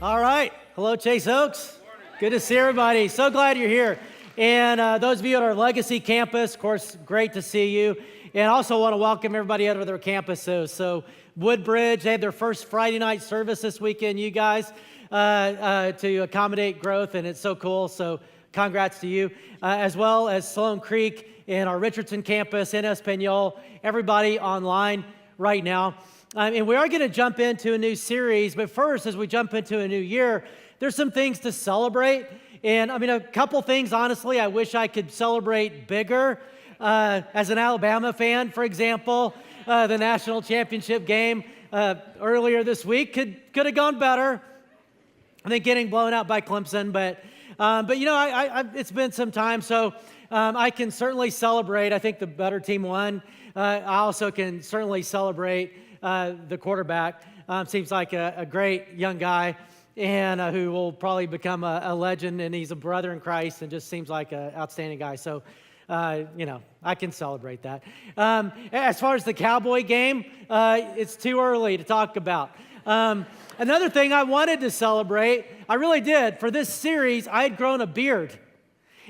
All right. Hello, Chase Oaks. Good to see everybody. So glad you're here. And those of you at our Legacy campus, of course, great to see you. And also want to welcome everybody out of their campuses. So Woodbridge, they had their first Friday night service this weekend, you guys, to accommodate growth, and it's so cool. So congrats to you. As well as Sloan Creek and our Richardson campus in Espanol, everybody online right now. And we are going to jump into a new series, but first, as we jump into a new year, there's some things to celebrate. And I mean, a couple things, honestly, I wish I could celebrate bigger. As an Alabama fan, for example, the national championship game earlier this week could have gone better. I think getting blown out by Clemson, but you know, it's been some time, so I can certainly celebrate. I think the better team won. I also can certainly celebrate the quarterback. Seems like a great young guy, and who will probably become a legend, and he's a brother in Christ, and just seems like an outstanding guy. So, you know, I can celebrate that. As far as the Cowboy game, it's too early to talk about. Another thing I wanted to celebrate, I really did. For this series, I had grown a beard.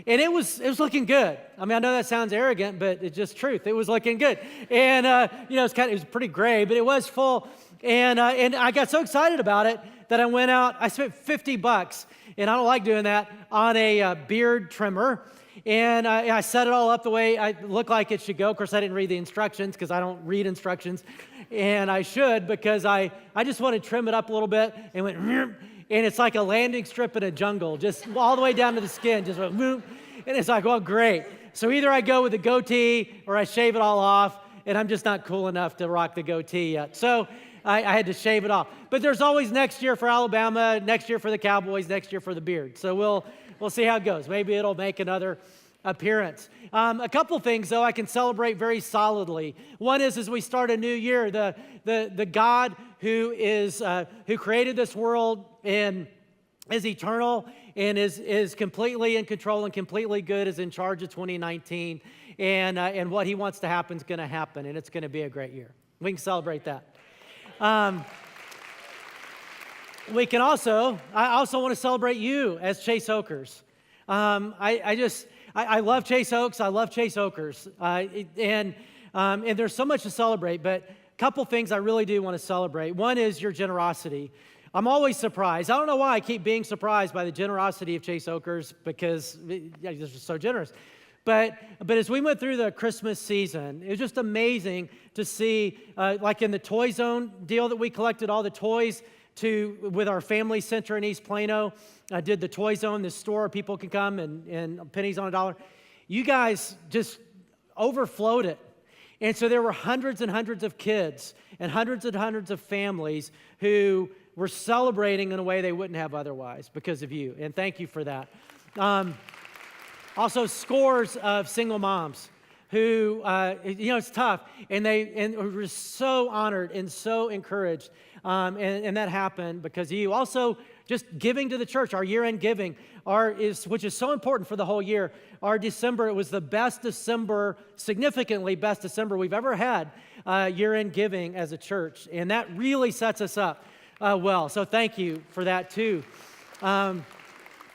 And it was looking good. I mean, I know that sounds arrogant, but it's just truth. It was looking good. And, you know, it was pretty gray, but it was full. And I got so excited about it that I went out, I spent $50, and I don't like doing that, on a beard trimmer. And I set it all up the way I look like it should go. Of course, I didn't read the instructions because I don't read instructions. And I should, because I just want to trim it up a little bit, and went, and it's like a landing strip in a jungle, just all the way down to the skin, just went, and it's like, well, great. So either I go with a goatee or I shave it all off, and I'm just not cool enough to rock the goatee yet. So I had to shave it off. But there's always next year for Alabama, next year for the Cowboys, next year for the beard. So we'll see how it goes. Maybe it'll make another appearance. A couple things, though, I can celebrate very solidly. One is, as we start a new year, the God who created this world and is eternal and is completely in control and completely good, is in charge of 2019, and what He wants to happen is going to happen, and it's going to be a great year. We can celebrate that. We can also, I also want to celebrate you as Chase Oakers. I love Chase Oaks. I love Chase Oakers. And there's so much to celebrate, but a couple things I really do want to celebrate. One is your generosity. I'm always surprised. I don't know why I keep being surprised by the generosity of Chase Oakers, because they're just so generous. But as we went through the Christmas season, it was just amazing to see, like in the Toy Zone deal that we collected all the toys with our family center in East Plano. I did the Toy Zone, this store people can come and pennies on $1. You guys just overflowed it. And so there were hundreds and hundreds of kids and hundreds of families who were celebrating in a way they wouldn't have otherwise because of you. And thank you for that. Also, scores of single moms who, you know, it's tough, and we're so honored and so encouraged, and that happened because of you. Also, just giving to the church, our year-end giving, which is so important for the whole year. Our December, it was the best December, significantly best December we've ever had, year-end giving as a church, and that really sets us up well. So thank you for that too. And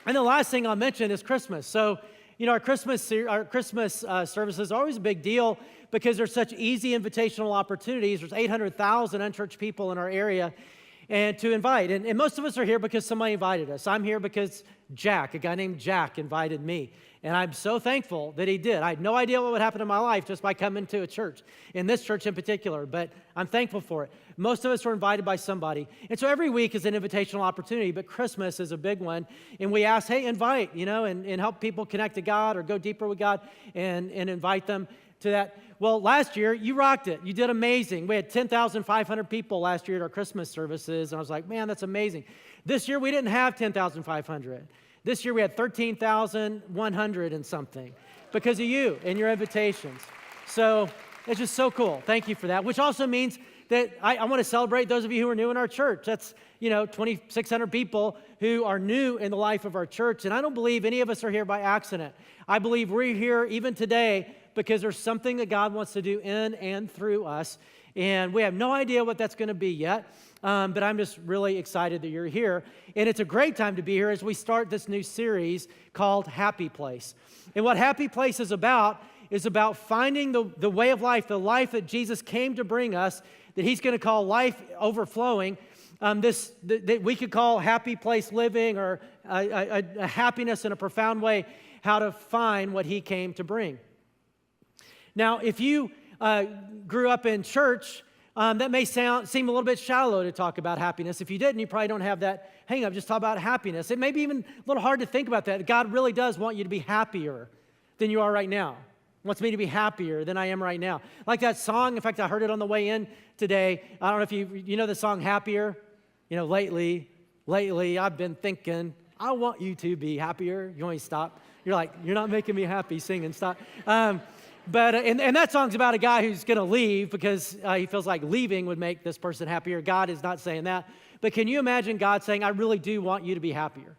the last thing I'll mention is Christmas. So, you know, our Christmas services are always a big deal because there's such easy invitational opportunities. There's 800,000 unchurched people in our area, and to invite. And most of us are here because somebody invited us. I'm here because a guy named Jack, invited me. And I'm so thankful that he did. I had no idea what would happen in my life just by coming to a church, in this church in particular, but I'm thankful for it. Most of us were invited by somebody. And so every week is an invitational opportunity, but Christmas is a big one. And we ask, hey, invite, you know, and help people connect to God or go deeper with God and invite them to that. Well, last year, you rocked it. You did amazing. We had 10,500 people last year at our Christmas services, and I was like, man, that's amazing. This year, we didn't have 10,500. This year, we had 13,100 and something because of you and your invitations. So it's just so cool. Thank you for that, which also means that I want to celebrate those of you who are new in our church. That's, you know, 2,600 people who are new in the life of our church, and I don't believe any of us are here by accident. I believe we're here even today because there's something that God wants to do in and through us. And we have no idea what that's going to be yet, but I'm just really excited that you're here. And it's a great time to be here as we start this new series called Happy Place. And what Happy Place is about finding the way of life, the life that Jesus came to bring us, that he's going to call life overflowing. That we could call happy place living, or a happiness in a profound way, how to find what he came to bring. Now, if you grew up in church, that may seem a little bit shallow to talk about happiness. If you didn't, you probably don't have that hang up. Just talk about happiness. It may be even a little hard to think about that. God really does want you to be happier than you are right now. He wants me to be happier than I am right now. Like that song, in fact, I heard it on the way in today. I don't know if you know the song Happier. You know, lately I've been thinking, I want you to be happier. You want me to stop? You're like, you're not making me happy singing, stop. But that song's about a guy who's going to leave because he feels like leaving would make this person happier. God is not saying that. But can you imagine God saying, I really do want you to be happier?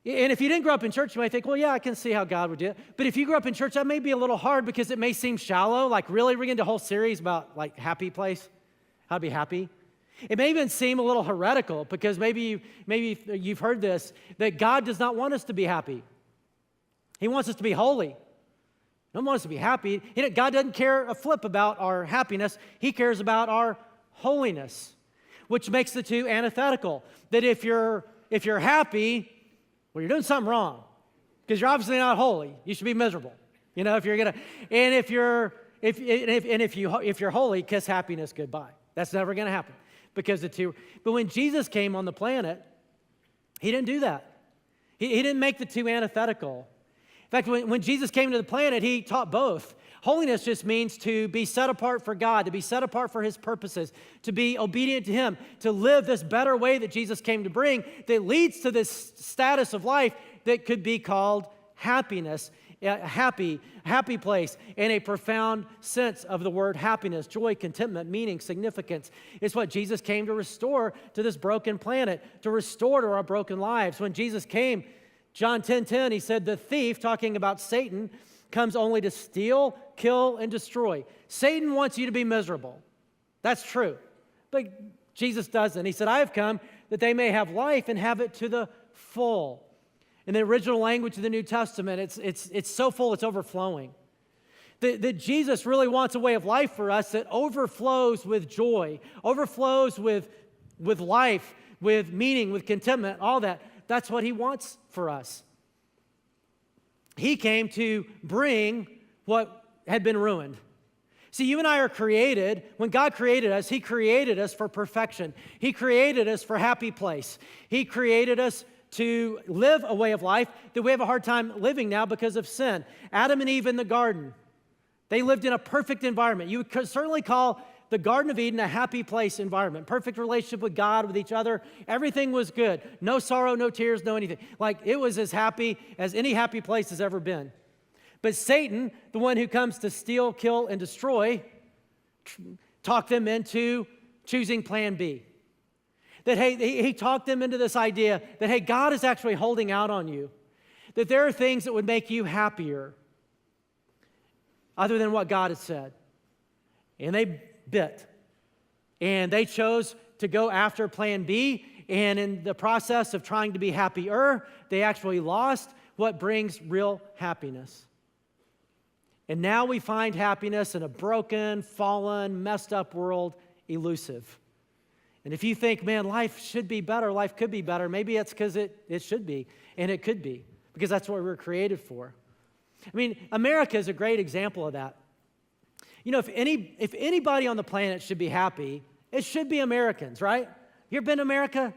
And if you didn't grow up in church, you might think, well, yeah, I can see how God would do it. But if you grew up in church, that may be a little hard because it may seem shallow. Like, really, we're going to do a whole series about, like, happy place, how to be happy. It may even seem a little heretical because maybe you've heard this, that God does not want us to be happy. He wants us to be holy. He doesn't want us to be happy. God doesn't care a flip about our happiness. He cares about our holiness, which makes the two antithetical. That if you're happy, well, you're doing something wrong because you're obviously not holy. You should be miserable. You know, if you're holy, kiss happiness goodbye. That's never going to happen. Because the two, but when Jesus came on the planet, he didn't do that. He didn't make the two antithetical. In fact, when Jesus came to the planet, he taught both. Holiness just means to be set apart for God, to be set apart for his purposes, to be obedient to him, to live this better way that Jesus came to bring that leads to this status of life that could be called happiness. Happy place, and a profound sense of the word happiness, joy, contentment, meaning, significance. It's what Jesus came to restore to this broken planet, to restore to our broken lives. When Jesus came, John 10:10, he said, the thief, talking about Satan, comes only to steal, kill, and destroy. Satan wants you to be miserable. That's true. But Jesus doesn't. He said, I have come that they may have life and have it to the full. In the original language of the New Testament, it's so full, it's overflowing. That Jesus really wants a way of life for us that overflows with joy, overflows with life, with meaning, with contentment, all that. That's what he wants for us. He came to bring what had been ruined. See, you and I are created. When God created us, he created us for perfection. He created us for happy place. He created us to live a way of life that we have a hard time living now because of sin. Adam and Eve in the garden, they lived in a perfect environment. You could certainly call the Garden of Eden a happy place environment. Perfect relationship with God, with each other. Everything was good. No sorrow, no tears, no anything. Like, it was as happy as any happy place has ever been. But Satan, the one who comes to steal, kill, and destroy, talked them into choosing plan B. That, hey, he talked them into this idea that, hey, God is actually holding out on you. That there are things that would make you happier other than what God has said. And they bit. And they chose to go after plan B. And in the process of trying to be happier, they actually lost what brings real happiness. And now we find happiness in a broken, fallen, messed up world elusive. And if you think, man, life should be better, life could be better, maybe it's because it should be, and it could be, because that's what we were created for. I mean, America is a great example of that. You know, if anybody on the planet should be happy, it should be Americans, right? You ever been to America?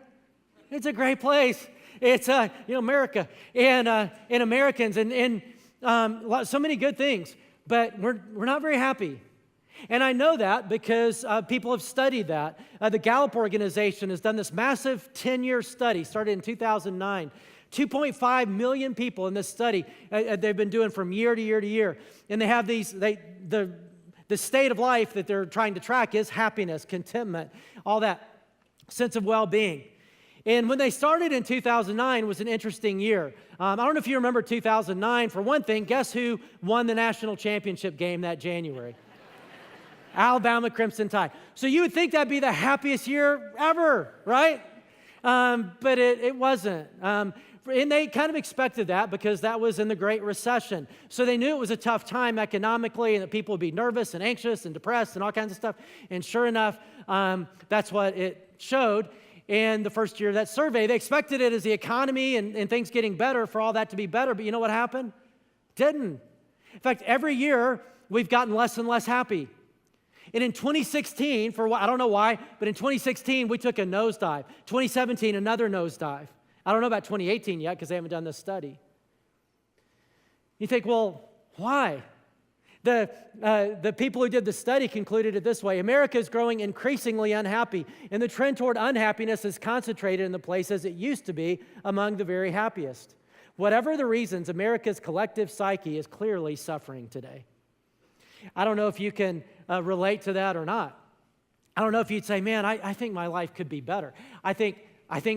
It's a great place. It's, America, and Americans, and so many good things, but we're not very happy. And I know that because people have studied that. The Gallup organization has done this massive 10-year study, started in 2009. 2.5 million people in this study they've been doing from year to year to year. And they have the state of life that they're trying to track is happiness, contentment, all that sense of well-being. And when they started in 2009 was an interesting year. I don't know if you remember 2009. For one thing, guess who won the national championship game that January? Alabama Crimson Tide. So you would think that'd be the happiest year ever, right? But it wasn't. And they kind of expected that because that was in the Great Recession. So they knew it was a tough time economically and that people would be nervous and anxious and depressed and all kinds of stuff. And sure enough, that's what it showed. In the first year of that survey, they expected it as the economy and things getting better for all that to be better. But you know what happened? Didn't. In fact, every year we've gotten less and less happy. And in 2016, I don't know why, but in 2016 we took a nosedive. 2017, another nosedive. I don't know about 2018 yet because they haven't done this study. You think, well, why? The people who did the study concluded it this way: America is growing increasingly unhappy, and the trend toward unhappiness is concentrated in the places it used to be among the very happiest. Whatever the reasons, America's collective psyche is clearly suffering today. I don't know if you can relate to that or not. I don't know if you'd say, man, I think my life could be better. I think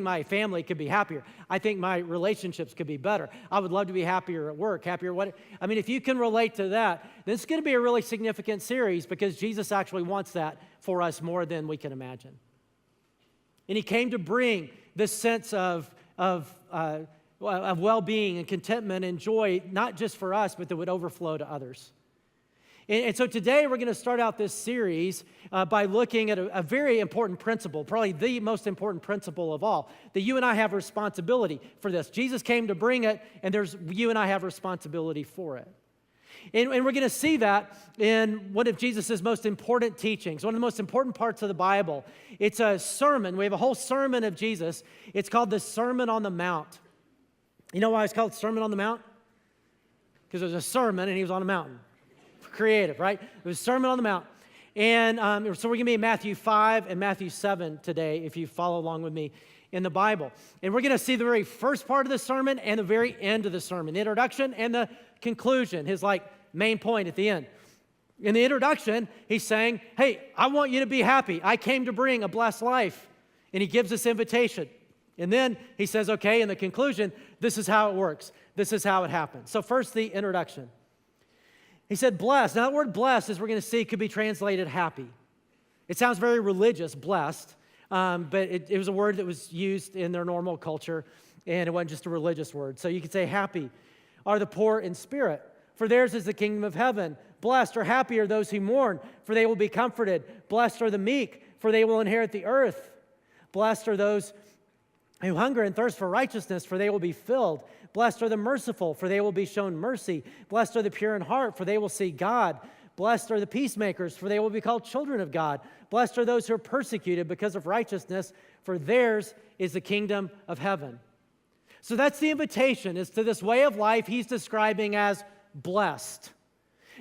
my family could be happier. I think my relationships could be better. I would love to be happier at work, happier what. I mean, if you can relate to that, this is going to be a really significant series because Jesus actually wants that for us more than we can imagine. And he came to bring this sense of well-being and contentment and joy, not just for us, but that would overflow to others. And so today we're going to start out this series by looking at a very important principle, probably the most important principle of all, that you and I have responsibility for this. Jesus came to bring it, and you and I have responsibility for it. And we're going to see that in one of Jesus' most important teachings, one of the most important parts of the Bible. It's a sermon. We have a whole sermon of Jesus. It's called the Sermon on the Mount. You know why it's called Sermon on the Mount? Because it was a sermon and he was on a mountain. Creative, right? It was Sermon on the Mount. And so we're going to be in Matthew 5 and Matthew 7 today, if you follow along with me in the Bible. And we're going to see the very first part of the sermon and the very end of the sermon, the introduction and the conclusion, his main point at the end. In the introduction, he's saying, hey, I want you to be happy. I came to bring a blessed life. And he gives this invitation. And then he says, okay, in the conclusion, this is how it works. This is how it happens. So first, the introduction. He said blessed. Now, that word blessed, as we're going to see, could be translated happy. It sounds very religious, blessed, but it was a word that was used in their normal culture, and it wasn't just a religious word. So you could say happy are the poor in spirit, for theirs is the kingdom of heaven. Blessed or happy are those who mourn, for they will be comforted. Blessed are the meek, for they will inherit the earth. Blessed are those who hunger and thirst for righteousness, for they will be filled. Blessed are the merciful, for they will be shown mercy. Blessed are the pure in heart, for they will see God. Blessed are the peacemakers, for they will be called children of God. Blessed are those who are persecuted because of righteousness, for theirs is the kingdom of heaven. So that's the invitation, is to this way of life he's describing as blessed.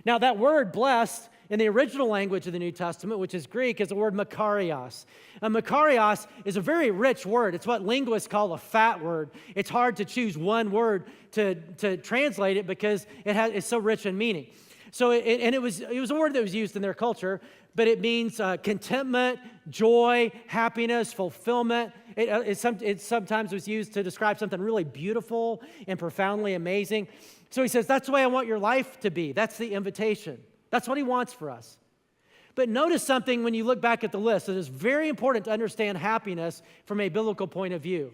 Now that word blessed in the original language of the New Testament, which is Greek, is the word makarios. And makarios is a very rich word. It's what linguists call a fat word. It's hard to choose one word to translate it because it's so rich in meaning. So it was a word that was used in their culture, but it means contentment, joy, happiness, fulfillment. It sometimes was used to describe something really beautiful and profoundly amazing. So he says, that's the way I want your life to be. That's the invitation. That's what he wants for us. But notice something when you look back at the list. It is very important to understand happiness from a biblical point of view.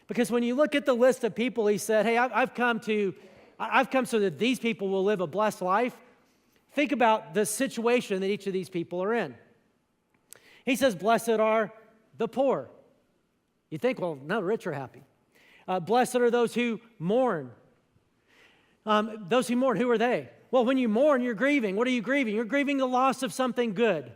Because when you look at the list of people, he said, hey, I've come so that these people will live a blessed life. Think about the situation that each of these people are in. He says, blessed are the poor. You think, well, no, rich are happy. Blessed are those who mourn. Those who mourn, who are they? Well, when you mourn, you're grieving. What are you grieving? You're grieving the loss of something good,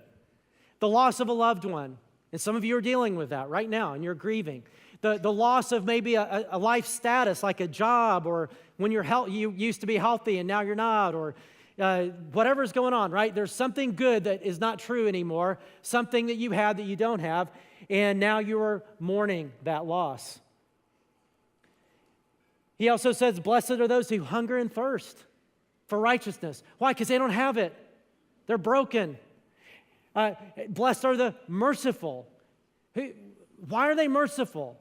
the loss of a loved one. And some of you are dealing with that right now, and you're grieving. The loss of maybe a life status, like a job, or when you used to be healthy and now you're not, or whatever's going on, right? There's something good that is not true anymore, something that you had that you don't have, and now you are mourning that loss. He also says, blessed are those who hunger and thirst for righteousness. Why? Because they don't have it. They're broken. Blessed are the merciful. Why are they merciful?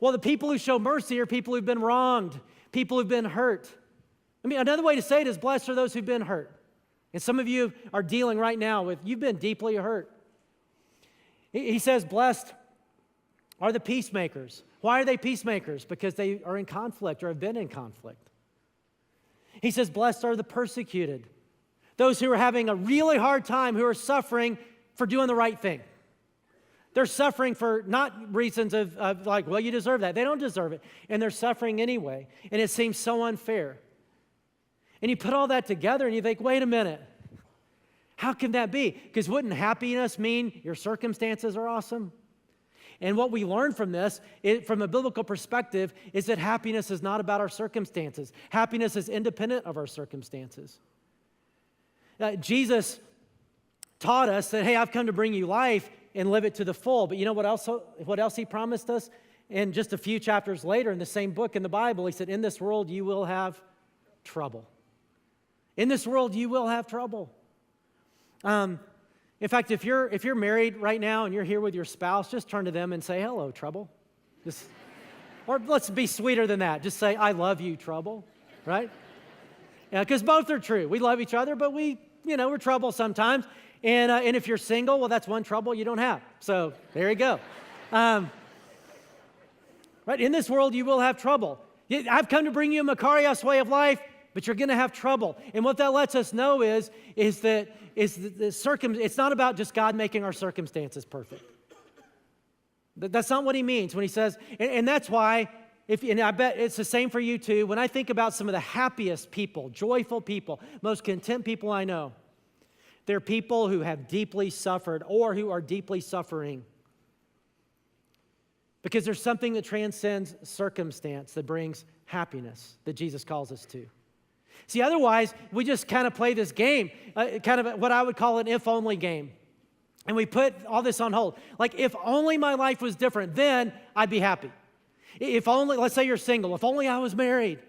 Well, the people who show mercy are people who've been wronged, people who've been hurt. I mean, another way to say it is blessed are those who've been hurt. And some of you are dealing right now with, you've been deeply hurt. He says, blessed are the peacemakers. Why are they peacemakers? Because they are in conflict or have been in conflict. He says, blessed are the persecuted. Those who are having a really hard time, who are suffering for doing the right thing. They're suffering for not reasons of like, well, you deserve that. They don't deserve it. And they're suffering anyway. And it seems so unfair. And you put all that together and you think, wait a minute. How can that be? Because wouldn't happiness mean your circumstances are awesome? And what we learn from this, from a biblical perspective, is that happiness is not about our circumstances. Happiness is independent of our circumstances. Jesus taught us that, hey, I've come to bring you life and live it to the full. But you know what else he promised us? And just a few chapters later in the same book in the Bible, he said, in this world you will have trouble. In this world you will have trouble. In fact, if you're married right now and you're here with your spouse, just turn to them and say, hello, trouble. Or let's be sweeter than that. Just say, I love you, trouble, right? Yeah, because both are true. We love each other, but we're trouble sometimes. And if you're single, well, that's one trouble you don't have. So there you go. Right? In this world, you will have trouble. I've come to bring you a Makarios way of life, but you're going to have trouble. And what that lets us know is that it's not about just God making our circumstances perfect. That's not what he means when he says, and that's why, and I bet it's the same for you too, when I think about some of the happiest people, joyful people, most content people I know, they're people who have deeply suffered or who are deeply suffering. Because there's something that transcends circumstance that brings happiness that Jesus calls us to. See, otherwise, we just kind of play this game, kind of what I would call an if-only game. And we put all this on hold. Like, if only my life was different, then I'd be happy. If only, let's say you're single, if only I was married,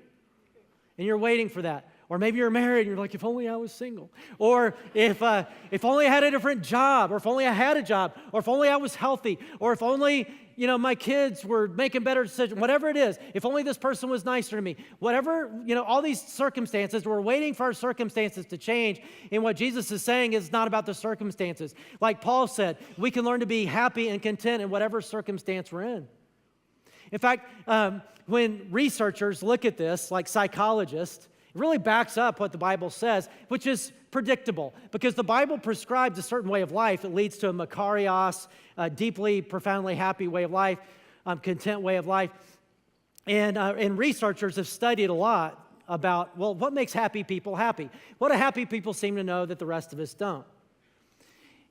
and you're waiting for that. Or maybe you're married and you're like, if only I was single. Or if only I had a different job, or if only I had a job, or if only I was healthy, or if only, my kids were making better decisions, whatever it is, if only this person was nicer to me, whatever, all these circumstances, we're waiting for our circumstances to change. And what Jesus is saying is not about the circumstances. Like Paul said, we can learn to be happy and content in whatever circumstance we're in. In fact, when researchers look at this, like psychologists, it really backs up what the Bible says, which is predictable, because the Bible prescribes a certain way of life. It leads to a Makarios, a deeply, profoundly happy way of life, content way of life. And researchers have studied a lot about, well, what makes happy people happy? What do happy people seem to know that the rest of us don't?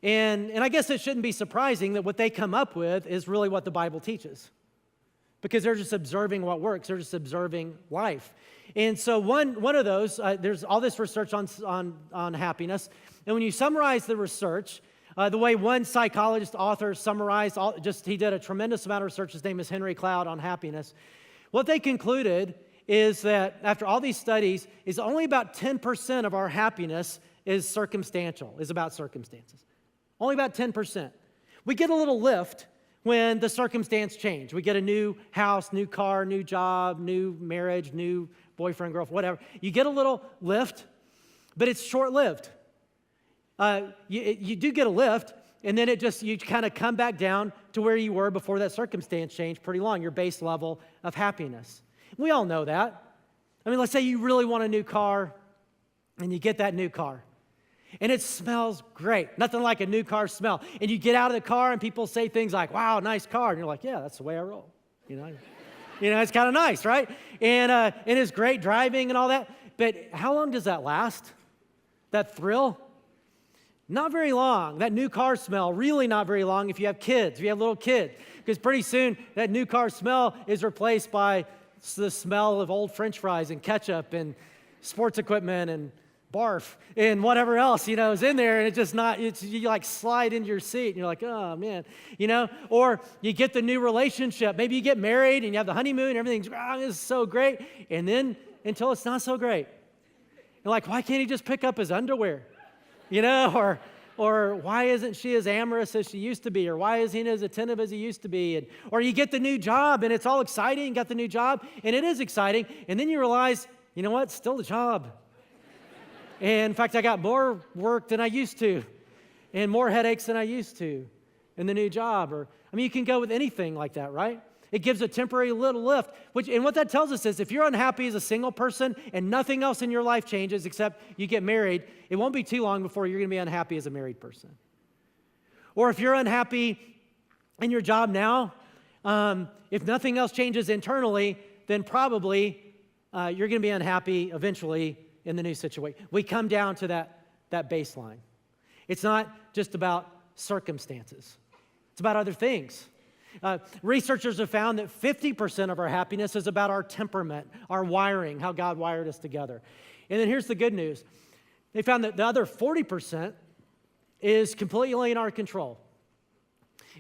And I guess it shouldn't be surprising that what they come up with is really what the Bible teaches, because they're just observing what works. They're just observing life. And so one of those, there's all this research on happiness. And when you summarize the research, the way one psychologist author summarized, he did a tremendous amount of research. His name is Henry Cloud, on happiness. What they concluded is that after all these studies, is only about 10% of our happiness is circumstantial, is about circumstances. Only about 10%. We get a little lift when the circumstance change. We get a new house, new car, new job, new marriage, new boyfriend, girlfriend, whatever. You get a little lift, but it's short-lived. You do get a lift, and then you kind of come back down to where you were before that circumstance changed pretty long, your base level of happiness. We all know that. I mean, let's say you really want a new car, and you get that new car. And it smells great. Nothing like a new car smell. And you get out of the car and people say things like, wow, nice car. And you're like, yeah, that's the way I roll. It's kind of nice, right? And it's great driving and all that. But how long does that last? That thrill? Not very long. That new car smell, really not very long if you have kids, if you have little kids. Because pretty soon that new car smell is replaced by the smell of old French fries and ketchup and sports equipment and barf and whatever else, is in there, and you like slide into your seat and you're like, oh man, or you get the new relationship. Maybe you get married and you have the honeymoon, everything's, this is so great. And then until it's not so great. You're like, why can't he just pick up his underwear? Or Or why isn't she as amorous as she used to be? Or why isn't he as attentive as he used to be? Or you get the new job and it's all exciting, you got the new job, and it is exciting, and then you realize, you know what, still a job. And in fact, I got more work than I used to, and more headaches than I used to in the new job. Or, I mean, you can go with anything like that, right? It gives a temporary little lift, and what that tells us is if you're unhappy as a single person and nothing else in your life changes except you get married, it won't be too long before you're going to be unhappy as a married person. Or if you're unhappy in your job now, if nothing else changes internally, then probably you're going to be unhappy eventually in the new situation. We come down to that baseline. It's not just about circumstances. It's about other things. Researchers have found that 50% of our happiness is about our temperament, our wiring, how God wired us together. And then here's the good news. They found that the other 40% is completely in our control.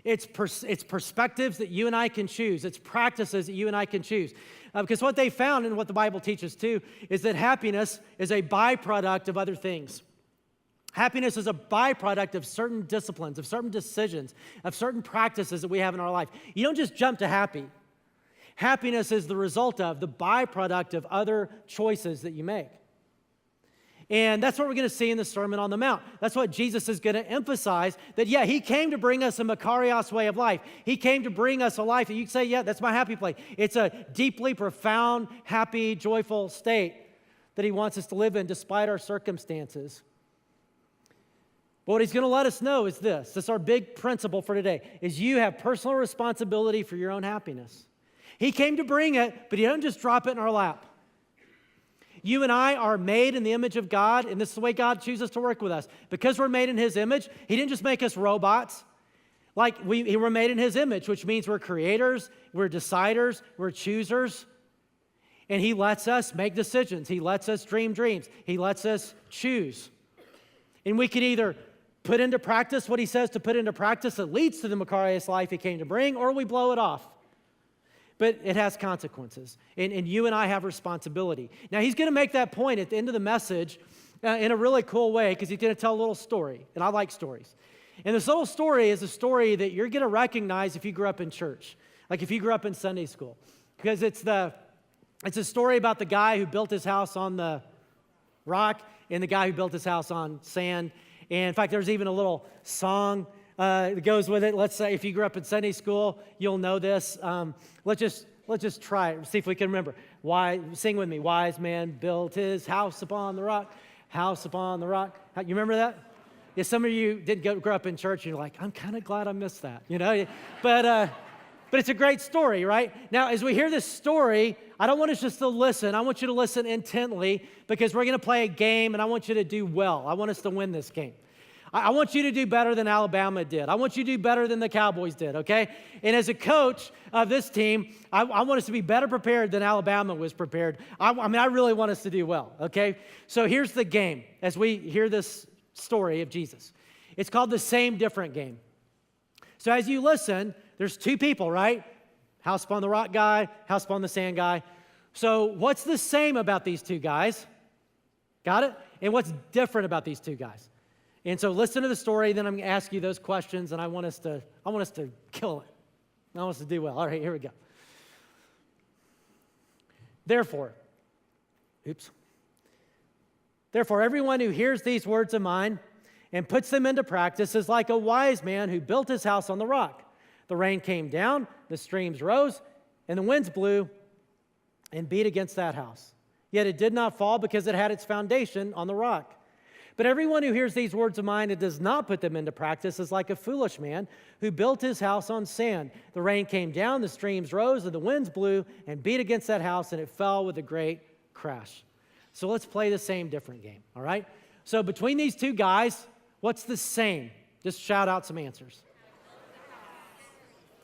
It's perspectives that you and I can choose. It's practices that you and I can choose. Because what they found, and what the Bible teaches too, is that happiness is a byproduct of other things. Happiness is a byproduct of certain disciplines, of certain decisions, of certain practices that we have in our life. You don't just jump to happy. Happiness is the result of, the byproduct of other choices that you make. And that's what we're going to see in the Sermon on the Mount. That's what Jesus is going to emphasize, that, yeah, he came to bring us a Makarios way of life. He came to bring us a life that you can say, yeah, that's my happy place. It's a deeply profound, happy, joyful state that he wants us to live in despite our circumstances. But what he's going to let us know is this. This is our big principle for today, is you have personal responsibility for your own happiness. He came to bring it, but he doesn't just drop it in our lap. You and I are made in the image of God, and this is the way God chooses to work with us. Because we're made in his image, he didn't just make us robots. We're made in his image, which means we're creators, we're deciders, we're choosers. And he lets us make decisions. He lets us dream dreams. He lets us choose. And we can either put into practice what he says to put into practice that leads to the Makarios life he came to bring, or we blow it off. But it has consequences, and you and I have responsibility. Now, he's going to make that point at the end of the message in a really cool way, because he's going to tell a little story, and I like stories. And this little story is a story that you're going to recognize if you grew up in church, like if you grew up in Sunday school, because it's a story about the guy who built his house on the rock and the guy who built his house on sand. And in fact, there's even a little song that goes with it. Let's say if you grew up in Sunday school, you'll know this. Let's just try it. See if we can remember. Sing with me. Wise man built his house upon the rock. House upon the rock. You remember that? Yeah, some of you didn't grow up in church, and you're like, I'm kind of glad I missed that. You know, but it's a great story, right? Now, as we hear this story, I don't want us just to listen. I want you to listen intently, because we're going to play a game, and I want you to do well. I want us to win this game. I want you to do better than Alabama did. I want you to do better than the Cowboys did, okay? And as a coach of this team, I want us to be better prepared than Alabama was prepared. I really want us to do well, okay? So here's the game as we hear this story of Jesus. It's called the Same Different game. So as you listen, there's two people, right? House upon the rock guy, house upon the sand guy. So what's the same about these two guys? Got it? And what's different about these two guys? And so listen to the story, then I'm going to ask you those questions, and I want us to kill it. I want us to do well. All right, here we go. Therefore, everyone who hears these words of mine and puts them into practice is like a wise man who built his house on the rock. The rain came down, the streams rose, and the winds blew and beat against that house. Yet it did not fall because it had its foundation on the rock. But everyone who hears these words of mine and does not put them into practice is like a foolish man who built his house on sand. The rain came down, the streams rose, and the winds blew and beat against that house, and it fell with a great crash. So let's play the same different game, all right? So between these two guys, what's the same? Just shout out some answers.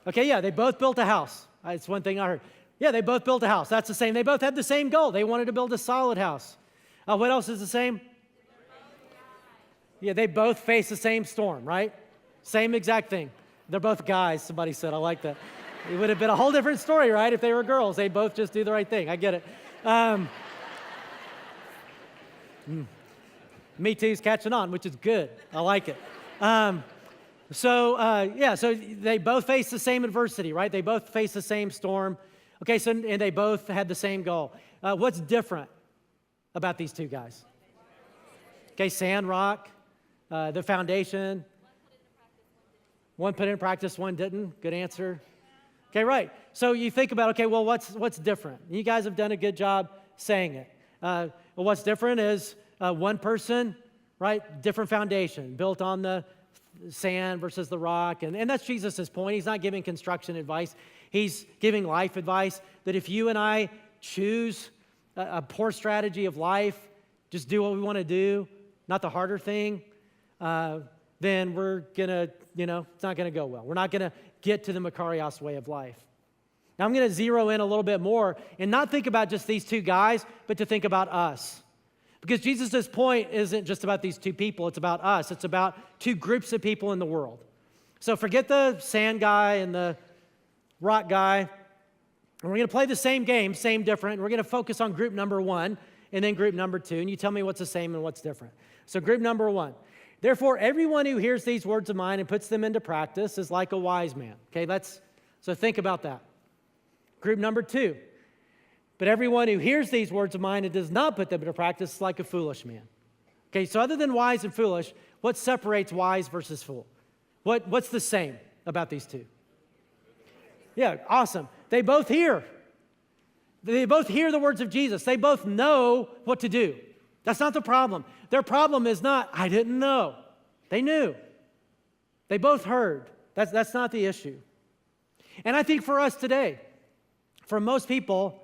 Okay, yeah, they both built a house. That's one thing I heard. Yeah, they both built a house. That's the same. They both had the same goal. They wanted to build a solid house. What else is the same? Yeah, they both face the same storm, right? Same exact thing. They're both guys, somebody said. I like that. It would have been a whole different story, right, if they were girls. They both just do the right thing. I get it. Me Too's catching on, which is good. I like it. So they both face the same adversity, right? They both face the same storm. Okay, and they both had the same goal. What's different about these two guys? Okay, sand, rock, the foundation. One put it in practice, one didn't. Good answer. Okay, right. So you think about, okay, well, what's different? You guys have done a good job saying it. Well, what's different is one person, right? Different foundation, built on the sand versus the rock. And that's Jesus' point. He's not giving construction advice. He's giving life advice that if you and I choose a poor strategy of life, just do what we want to do, not the harder thing, then we're going to, it's not going to go well. We're not going to get to the Makarios way of life. Now, I'm going to zero in a little bit more and not think about just these two guys, but to think about us. Because Jesus' point isn't just about these two people, it's about us. It's about two groups of people in the world. So forget the sand guy and the rock guy. And we're going to play the same game, same different. We're going to focus on group number one and then group number two. And you tell me what's the same and what's different. So group number one. Therefore, everyone who hears these words of mine and puts them into practice is like a wise man. Okay, so think about that. Group number two. But everyone who hears these words of mine and does not put them into practice is like a foolish man. Okay, so other than wise and foolish, what separates wise versus fool? What's the same about these two? Yeah, awesome. They both hear. They both hear the words of Jesus. They both know what to do. That's not the problem. Their problem is not, I didn't know. They knew. They both heard. That's not the issue. And I think for us today, for most people,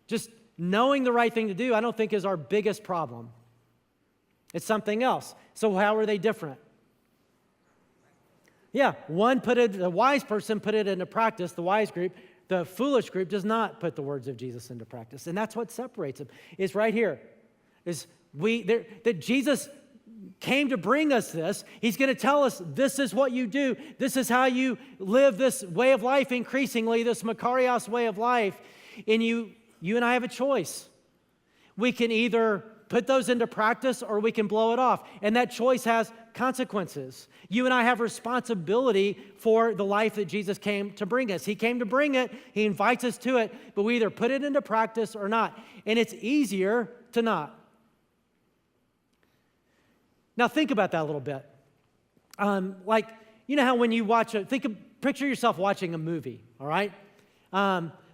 just knowing the right thing to do, I don't think is our biggest problem. It's something else. So how are they different? Yeah, the wise person put it into practice, the wise group. The foolish group does not put the words of Jesus into practice. And that's what separates them. It's right here. That Jesus came to bring us this. He's going to tell us this is what you do. This is how you live this way of life increasingly, this Makarios way of life. And you and I have a choice. We can either put those into practice or we can blow it off. And that choice has consequences. You and I have responsibility for the life that Jesus came to bring us. He came to bring it. He invites us to it, but we either put it into practice or not. And it's easier to not. Now think about that a little bit. You know how when you picture yourself watching a movie, all right?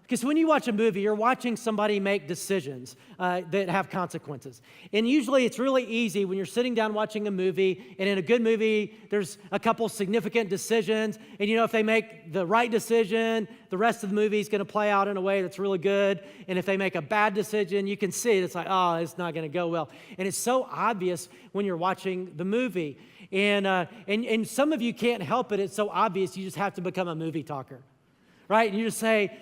Because when you watch a movie, you're watching somebody make decisions that have consequences. And usually it's really easy when you're sitting down watching a movie, and in a good movie, there's a couple significant decisions. And if they make the right decision, the rest of the movie is going to play out in a way that's really good. And if they make a bad decision, you can see it. It's like, oh, it's not going to go well. And it's so obvious when you're watching the movie. And some of you can't help it. It's so obvious you just have to become a movie talker. Right? And you just say,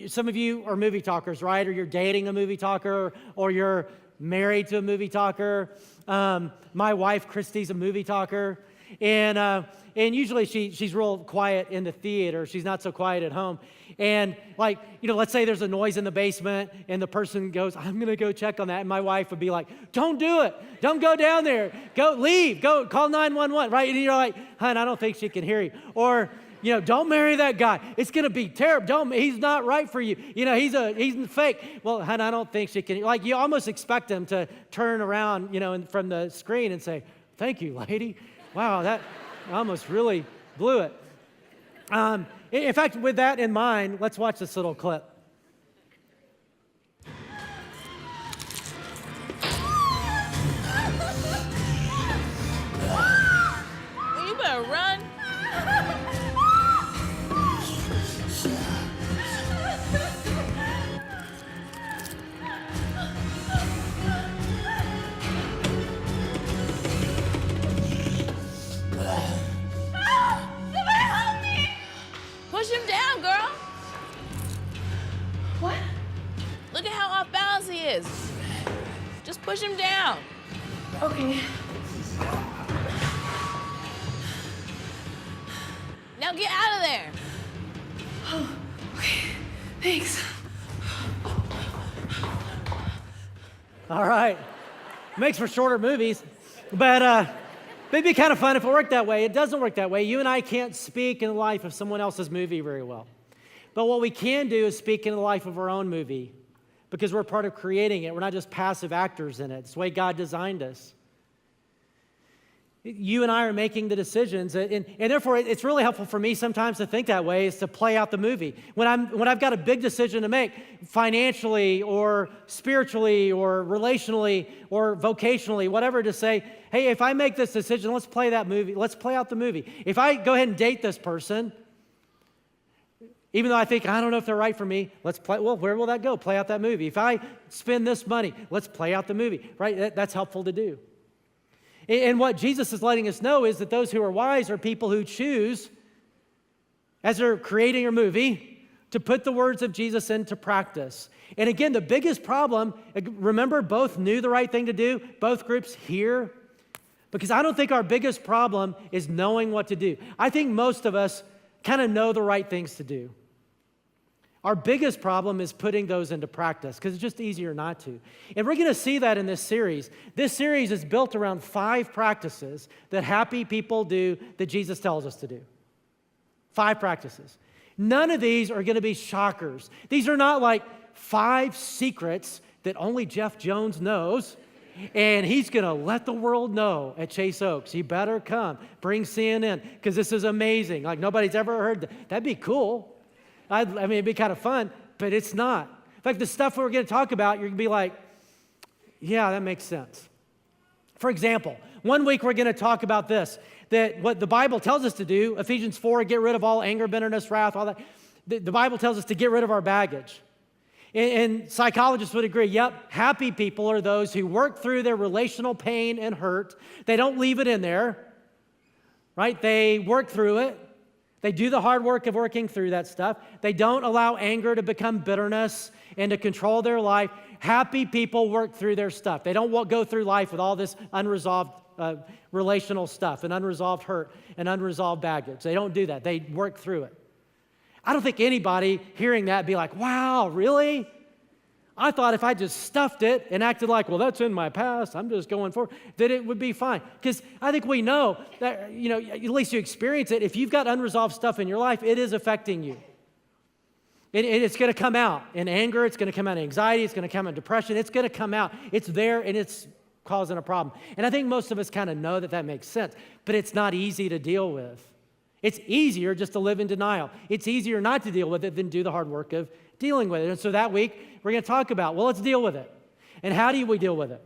some of you are movie talkers, right? Or you're dating a movie talker, or you're married to a movie talker. My wife, Christy's a movie talker. And usually she's real quiet in the theater. She's not so quiet at home. And let's say there's a noise in the basement and the person goes, I'm going to go check on that. And my wife would be like, don't do it. Don't go down there. Leave. Go call 911, right? And you're like, hon, I don't think she can hear you. Or, don't marry that guy. It's going to be terrible. He's not right for you. He's fake. Well, hon, I don't think she can. You almost expect him to turn around, from the screen and say, thank you, lady. Wow, that almost really blew it. In fact, with that in mind, let's watch this little clip. You better run. Push him down, girl. What? Look at how off balance he is. Just push him down. Okay. Now get out of there. Oh, okay. Thanks. All right. Makes for shorter movies. But it'd be kind of fun if it worked that way. It doesn't work that way. You and I can't speak in the life of someone else's movie very well. But what we can do is speak in the life of our own movie because we're part of creating it. We're not just passive actors in it. It's the way God designed us. You and I are making the decisions, and therefore it's really helpful for me sometimes to think that way, is to play out the movie. When I've got a big decision to make, financially or spiritually or relationally or vocationally, whatever, to say, hey, if I make this decision, let's play that movie. Let's play out the movie. If I go ahead and date this person, even though I think, I don't know if they're right for me, let's play, well, where will that go? Play out that movie. If I spend this money, let's play out the movie, right? That's helpful to do. And what Jesus is letting us know is that those who are wise are people who choose, as they're creating a movie, to put the words of Jesus into practice. And again, the biggest problem, remember, both knew the right thing to do, both groups here, because I don't think our biggest problem is knowing what to do. I think most of us kind of know the right things to do. Our biggest problem is putting those into practice because it's just easier not to. And we're going to see that in this series. This series is built around 5 practices that happy people do that Jesus tells us to do. 5 practices. None of these are going to be shockers. These are not like 5 secrets that only Jeff Jones knows, and he's going to let the world know at Chase Oaks. You better come. Bring CNN because this is amazing. Like nobody's ever heard that. That'd be cool. I mean, it'd be kind of fun, but it's not. In fact, the stuff we're going to talk about, you're going to be like, yeah, that makes sense. For example, one week we're going to talk about this, that what the Bible tells us to do, Ephesians 4, get rid of all anger, bitterness, wrath, all that. The Bible tells us to get rid of our baggage. And psychologists would agree, yep, happy people are those who work through their relational pain and hurt. They don't leave it in there, right? They work through it. They do the hard work of working through that stuff. They don't allow anger to become bitterness and to control their life. Happy people work through their stuff. They don't go through life with all this unresolved relational stuff and unresolved hurt and unresolved baggage. They don't do that. They work through it. I don't think anybody hearing that be like, wow, really? I thought if I just stuffed it and acted like, well, that's in my past, I'm just going forward, that it would be fine. Because I think we know that, at least you experience it. If you've got unresolved stuff in your life, it is affecting you. It's going to come out in anger. It's going to come out in anxiety. It's going to come out in depression. It's going to come out. It's there, and it's causing a problem. And I think most of us kind of know that that makes sense, but it's not easy to deal with. It's easier just to live in denial. It's easier not to deal with it than do the hard work of dealing with it. And so that week, we're going to talk about, well, let's deal with it. And how do we deal with it?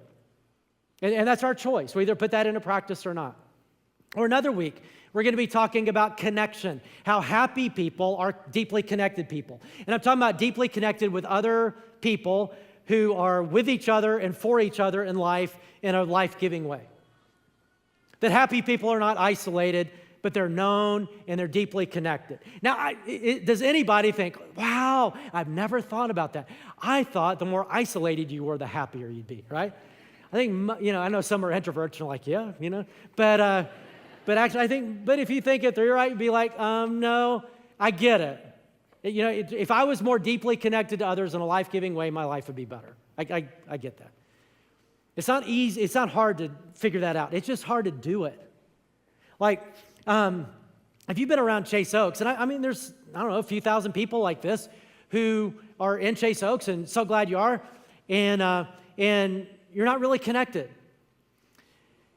And that's our choice. We either put that into practice or not. Or another week, we're going to be talking about connection, how happy people are deeply connected people. And I'm talking about deeply connected with other people who are with each other and for each other in life in a life-giving way. That happy people are not isolated, but they're known and they're deeply connected. Now, does anybody think, wow, I've never thought about that. I thought the more isolated you were, the happier you'd be, right? I think, I know some are introverts and are like, yeah, but actually but if you think it through, right, you'd be like, no, I get it. If I was more deeply connected to others in a life-giving way, my life would be better. I get that. It's not easy, it's not hard to figure that out. It's just hard to do it. Like, if you've been around Chase Oaks, and I mean, there's, a few thousand people like this who are in Chase Oaks, and so glad you are, and you're not really connected.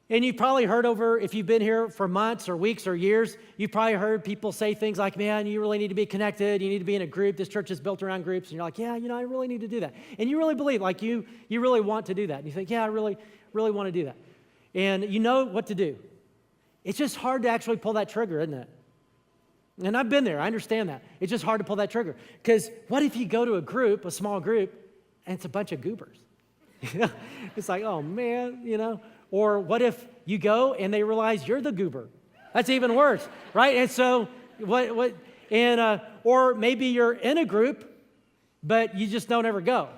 And you've probably heard if you've been here for months or weeks or years, you've probably heard people say things like, man, you really need to be connected. You need to be in a group. This church is built around groups. And you're like, yeah, I really need to do that. And you really believe, like you really want to do that. And you think, yeah, I really, really want to do that. And you know what to do. It's just hard to actually pull that trigger, isn't it? And I've been there. I understand that. It's just hard to pull that trigger. Because what if you go to a small group, and it's a bunch of goobers? It's like, oh, man, Or what if you go and they realize you're the goober? That's even worse, right? And so or maybe you're in a group, but you just don't ever go.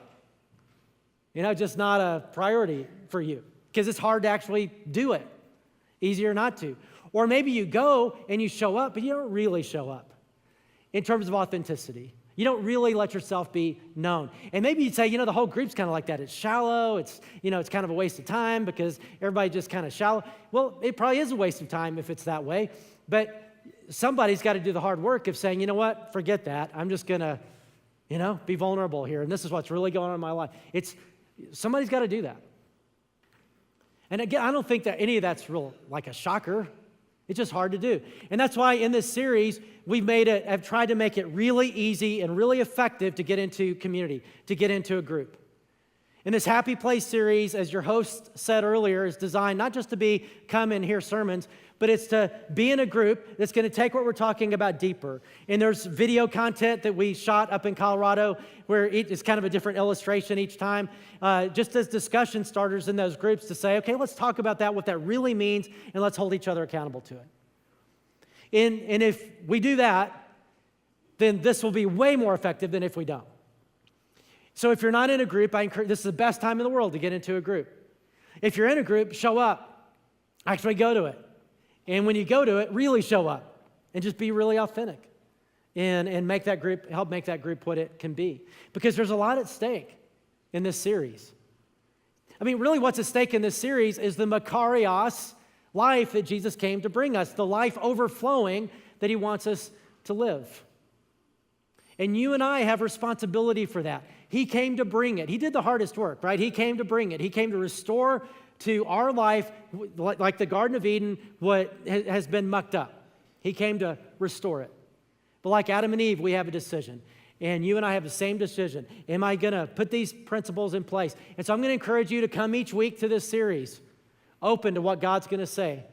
Just not a priority for you because it's hard to actually do it. Easier not to. Or maybe you go and you show up, but you don't really show up in terms of authenticity. You don't really let yourself be known. And maybe you'd say, the whole group's kind of like that. It's shallow. It's kind of a waste of time because everybody just kind of shallow. Well, it probably is a waste of time if it's that way. But somebody's got to do the hard work of saying, you know what, forget that. I'm just going to, be vulnerable here. And this is what's really going on in my life. Somebody's got to do that. And again, I don't think that any of that's real like a shocker. It's just hard to do. And that's why in this series, I've tried to make it really easy and really effective to get into community, to get into a group. And this Happy Place series, as your host said earlier, is designed not just to come and hear sermons, but it's to be in a group that's going to take what we're talking about deeper. And there's video content that we shot up in Colorado where it's kind of a different illustration each time, just as discussion starters in those groups to say, okay, let's talk about that, what that really means, and let's hold each other accountable to it. And if we do that, then this will be way more effective than if we don't. So if you're not in a group, I encourage, this is the best time in the world to get into a group. If you're in a group, show up. Actually go to it. And when you go to it, really show up and just be really authentic and help make that group what it can be. Because there's a lot at stake in this series. I mean, really what's at stake in this series is the Makarios life that Jesus came to bring us, the life overflowing that he wants us to live. And you and I have responsibility for that. He came to bring it. He did the hardest work, right? He came to bring it. He came to restore to our life, like the Garden of Eden, what has been mucked up. He came to restore it. But like Adam and Eve, we have a decision. And you and I have the same decision. Am I going to put these principles in place? And so I'm going to encourage you to come each week to this series, open to what God's going to say.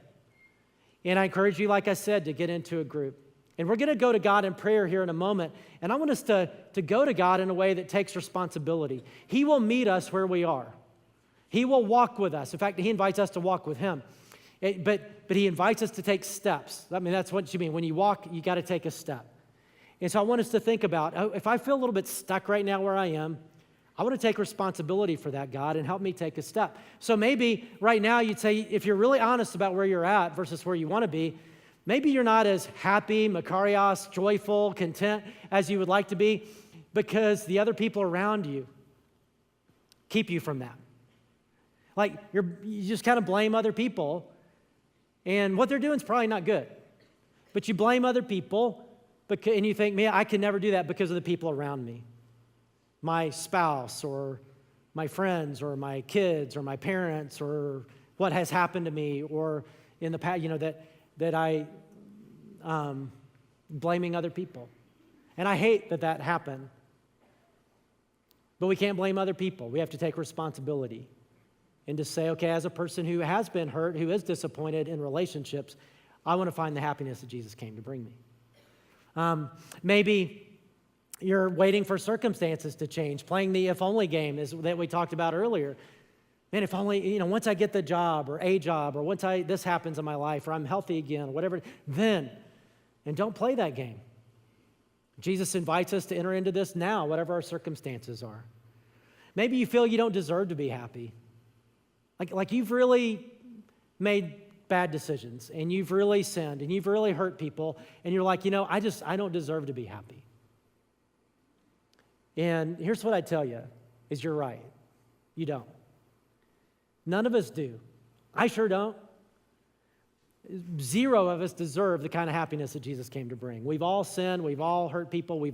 And I encourage you, like I said, to get into a group. And we're going to go to God in prayer here in a moment. And I want us to go to God in a way that takes responsibility. He will meet us where we are. He will walk with us. In fact, he invites us to walk with him. But he invites us to take steps. I mean, that's what you mean. When you walk, you got to take a step. And so I want us to think about, if I feel a little bit stuck right now where I am, I want to take responsibility for that, God, and help me take a step. So maybe right now you'd say, if you're really honest about where you're at versus where you want to be, maybe you're not as happy, Makarios, joyful, content as you would like to be because the other people around you keep you from that. Like you just kind of blame other people, and what they're doing is probably not good. But you blame other people, and you think, man, I can never do that because of the people around me. My spouse or my friends or my kids or my parents or what has happened to me or in the past, that I blaming other people. And I hate that happened. But we can't blame other people. We have to take responsibility and to say, okay, as a person who has been hurt, who is disappointed in relationships, I want to find the happiness that Jesus came to bring me. Maybe you're waiting for circumstances to change, playing the if-only game that we talked about earlier. Man, if only, once I get the job or a job or once this happens in my life or I'm healthy again or whatever, then, and don't play that game. Jesus invites us to enter into this now, whatever our circumstances are. Maybe you feel you don't deserve to be happy. Like you've really made bad decisions and you've really sinned and you've really hurt people and you're like, I don't deserve to be happy. And here's what I tell you, is you're right. You don't. None of us do. I sure don't. Zero of us deserve the kind of happiness that Jesus came to bring. We've all sinned. We've all hurt people.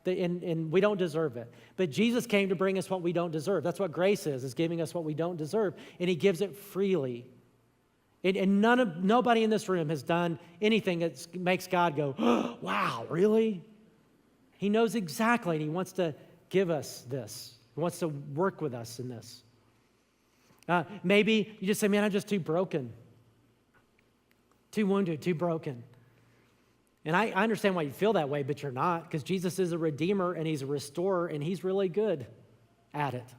And we don't deserve it. But Jesus came to bring us what we don't deserve. That's what grace is giving us what we don't deserve. And he gives it freely. And nobody in this room has done anything that makes God go, oh, wow, really? He knows exactly, and he wants to give us this. He wants to work with us in this. Maybe you just say, man, I'm just too broken, too wounded, too broken. And I understand why you feel that way, but you're not, because Jesus is a redeemer and he's a restorer and he's really good at it.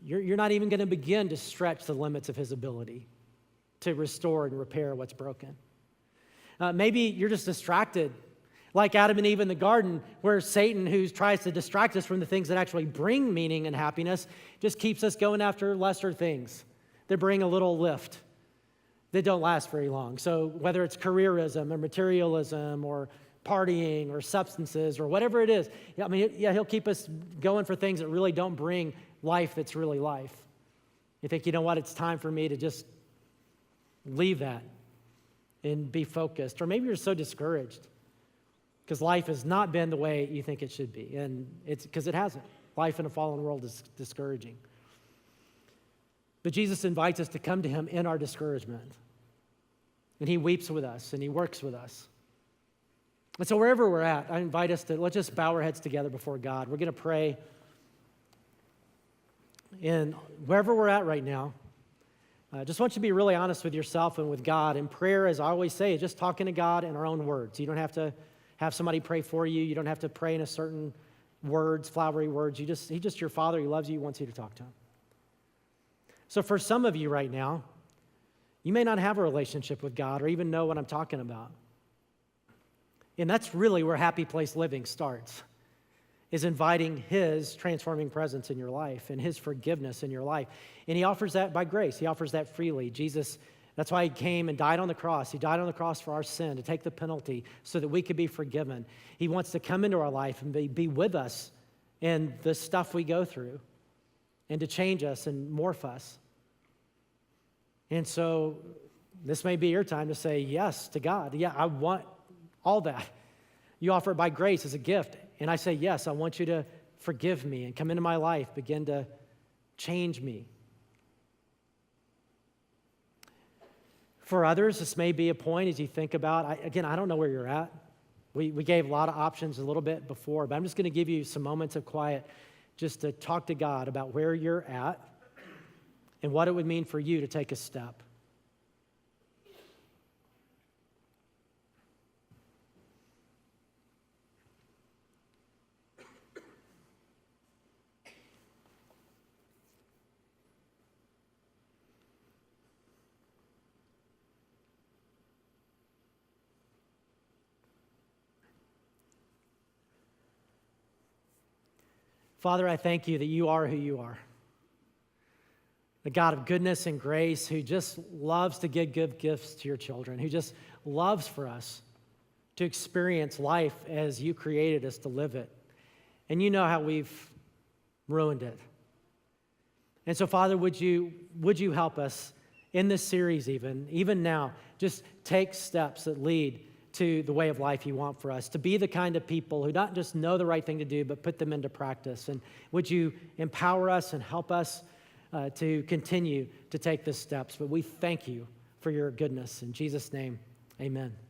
You're not even going to begin to stretch the limits of his ability to restore and repair what's broken. Maybe you're just distracted, like Adam and Eve in the garden, where Satan, who tries to distract us from the things that actually bring meaning and happiness, just keeps us going after lesser things that bring a little lift, that don't last very long. So whether it's careerism or materialism or partying or substances or whatever it is. I mean, yeah, he'll keep us going for things that really don't bring life that's really life. You think, you know what, it's time for me to just leave that and be focused. Or maybe you're so discouraged because life has not been the way you think it should be. And it's because it hasn't. Life in a fallen world is discouraging. But Jesus invites us to come to him in our discouragement. And he weeps with us and he works with us. And so wherever we're at, I invite us to, let's just bow our heads together before God. We're going to pray. And wherever we're at right now, I just want you to be really honest with yourself and with God. And prayer, as I always say, is just talking to God in our own words. You don't have to have somebody pray for you. You don't have to pray in a certain words, flowery words. He's just your Father. He loves you. He wants you to talk to him. So for some of you right now, you may not have a relationship with God or even know what I'm talking about. And that's really where Happy Place Living starts, is inviting his transforming presence in your life and his forgiveness in your life. And he offers that by grace. He offers that freely. Jesus, that's why he came and died on the cross. He died on the cross for our sin, to take the penalty so that we could be forgiven. He wants to come into our life and be with us in the stuff we go through and to change us and morph us. And so this may be your time to say yes to God. Yeah, I want all that. You offer it by grace as a gift. And I say, yes, I want you to forgive me and come into my life, begin to change me. For others, this may be a point as you think about, I don't know where you're at. We gave a lot of options a little bit before, but I'm just going to give you some moments of quiet just to talk to God about where you're at and what it would mean for you to take a step. Father, I thank you that you are who you are. The God of goodness and grace who just loves to give good gifts to your children, who just loves for us to experience life as you created us to live it. And you know how we've ruined it. And so, Father, would you help us in this series even now, just take steps that lead to the way of life you want for us, to be the kind of people who not just know the right thing to do, but put them into practice. And would you empower us and help us to continue to take these steps? But we thank you for your goodness. In Jesus' name, amen.